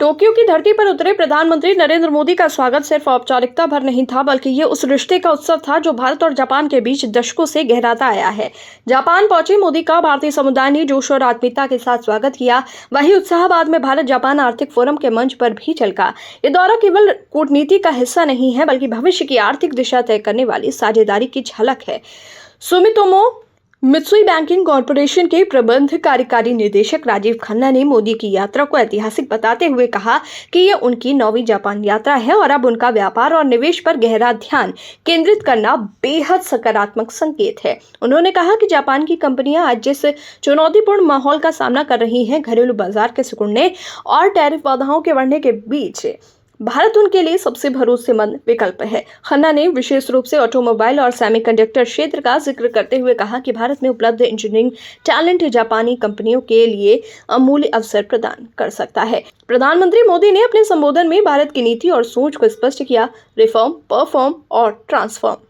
Tokyo की धरती पर उतरे प्रधानमंत्री नरेंद्र मोदी का स्वागत सिर्फ औपचारिकता भर नहीं था, बल्कि ये उस रिश्ते का उत्सव था जो भारत और जापान के बीच दशकों से गहराता आया है। जापान पहुंचे मोदी का भारतीय समुदाय ने जोश और आत्मीयता के साथ स्वागत किया। वही उत्साह बाद में भारत जापान आर्थिक फोरम के मंच पर भी झलका। ये दौरा केवल कूटनीति का हिस्सा नहीं है, बल्कि भविष्य की आर्थिक दिशा तय करने वाली साझेदारी की झलक है। सुमितोमो मित्सुई बैंकिंग कॉरपोरेशन के प्रबंध कार्यकारी निदेशक राजीव खन्ना ने मोदी की यात्रा को ऐतिहासिक बताते हुए कहा कि ये उनकी 9वीं जापान यात्रा है और अब उनका व्यापार और निवेश पर गहरा ध्यान केंद्रित करना बेहद सकारात्मक संकेत है। उन्होंने कहा कि जापान की कंपनियां आज जिस चुनौतीपूर्ण माहौल का सामना कर रही हैं, घरेलू बाजार के सिकुड़ने और टैरिफ बाधाओं के बढ़ने के बीच, भारत उनके लिए सबसे भरोसेमंद विकल्प है। खन्ना ने विशेष रूप से ऑटोमोबाइल और सेमीकंडक्टर क्षेत्र का जिक्र करते हुए कहा कि भारत में उपलब्ध इंजीनियरिंग टैलेंट जापानी कंपनियों के लिए अमूल्य अवसर प्रदान कर सकता है। प्रधानमंत्री मोदी ने अपने संबोधन में भारत की नीति और सोच को स्पष्ट किया: रिफॉर्म, परफॉर्म और ट्रांसफॉर्म।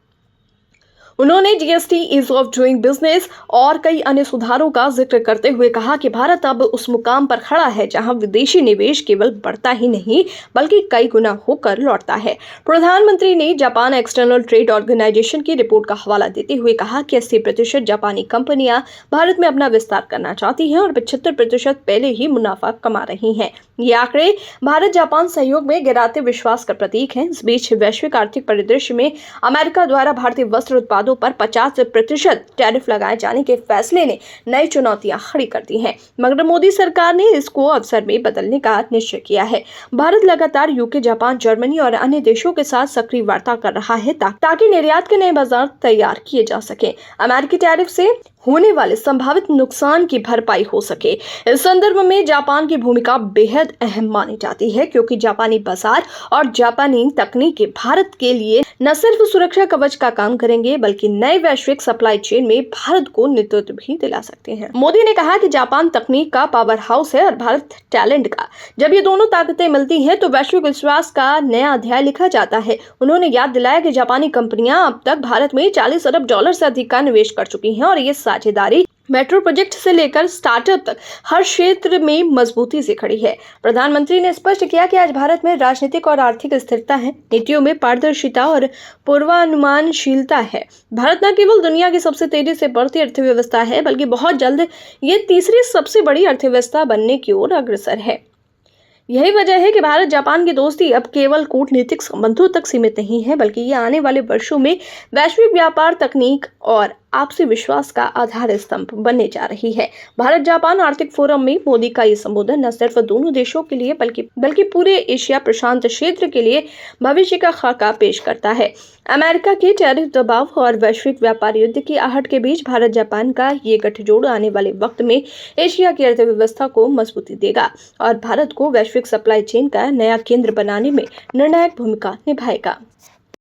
उन्होंने GST, ease of doing business और कई अन्य सुधारों का जिक्र करते हुए कहा कि भारत अब उस मुकाम पर खड़ा है जहां विदेशी निवेश केवल बढ़ता ही नहीं, बल्कि कई गुना होकर लौटता है। प्रधानमंत्री ने जापान एक्सटर्नल ट्रेड ऑर्गेनाइजेशन की रिपोर्ट का हवाला देते हुए कहा कि 80% जापानी कंपनियां भारत में अपना विस्तार करना चाहती हैं और 75% पहले ही मुनाफा कमा रही हैं। ये आंकड़े भारत जापान सहयोग में गिराते विश्वास का प्रतीक हैं। इस बीच वैश्विक आर्थिक परिदृश्य में अमेरिका द्वारा भारतीय वस्त्र उत्पादों पर 50% टैरिफ लगाए जाने के फैसले ने नई चुनौतियां खड़ी कर दी हैं, मगर मोदी सरकार ने इसको अवसर में बदलने का निश्चय किया है। भारत लगातार यूके, जापान, जर्मनी और अन्य देशों के साथ सक्रिय वार्ता कर रहा है ताकि निर्यात के नए बाजार तैयार किए जा सके, अमेरिकी टैरिफ से होने वाले संभावित नुकसान की भरपाई हो सके। इस संदर्भ में जापान की भूमिका बेहद अहम मानी जाती है, क्योंकि जापानी बाजार और जापानी तकनीकें भारत के लिए न सिर्फ सुरक्षा कवच का काम करेंगे, बल्कि नए वैश्विक सप्लाई चेन में भारत को नेतृत्व भी दिला सकते हैं। मोदी ने कहा कि जापान तकनीक का पावर हाउस है और भारत टैलेंट का। जब ये दोनों ताकतें मिलती हैं तो वैश्विक विश्वास का नया अध्याय लिखा जाता है। उन्होंने याद दिलाया कि जापानी कंपनियां अब तक भारत में $40 अरब से अधिक का निवेश कर चुकी हैं और ये साझेदारी मेट्रो प्रोजेक्ट से लेकर स्टार्टअप तक हर क्षेत्र में मजबूती से खड़ी है। प्रधानमंत्री ने स्पष्ट किया कि आज भारत में राजनीतिक और आर्थिक स्थिरता है, नीतियों में पारदर्शिता और पूर्वानुमानशीलता है। भारत न केवल दुनिया की सबसे तेजी से बढ़ती अर्थव्यवस्था है, बल्कि बहुत जल्द ये तीसरी सबसे बड़ी अर्थव्यवस्था बनने की ओर अग्रसर है। यही वजह है कि भारत जापान की दोस्ती अब केवल कूटनीतिक संबंधों तक सीमित नहीं है, बल्कि ये आने वाले वर्षों में वैश्विक व्यापार, तकनीक और आपसी विश्वास का आधार स्तंभ बनने जा रही है। भारत जापान आर्थिक फोरम में मोदी का ये संबोधन न सिर्फ दोनों देशों के लिए बल्कि पूरे एशिया प्रशांत क्षेत्र के लिए भविष्य का खाका पेश करता है। अमेरिका के टैरिफ दबाव और वैश्विक व्यापार युद्ध की आहट के बीच भारत जापान का ये गठजोड़ आने वाले वक्त में एशिया की अर्थव्यवस्था को मजबूती देगा और भारत को वैश्विक सप्लाई चेन का नया केंद्र बनाने में निर्णायक भूमिका निभाएगा।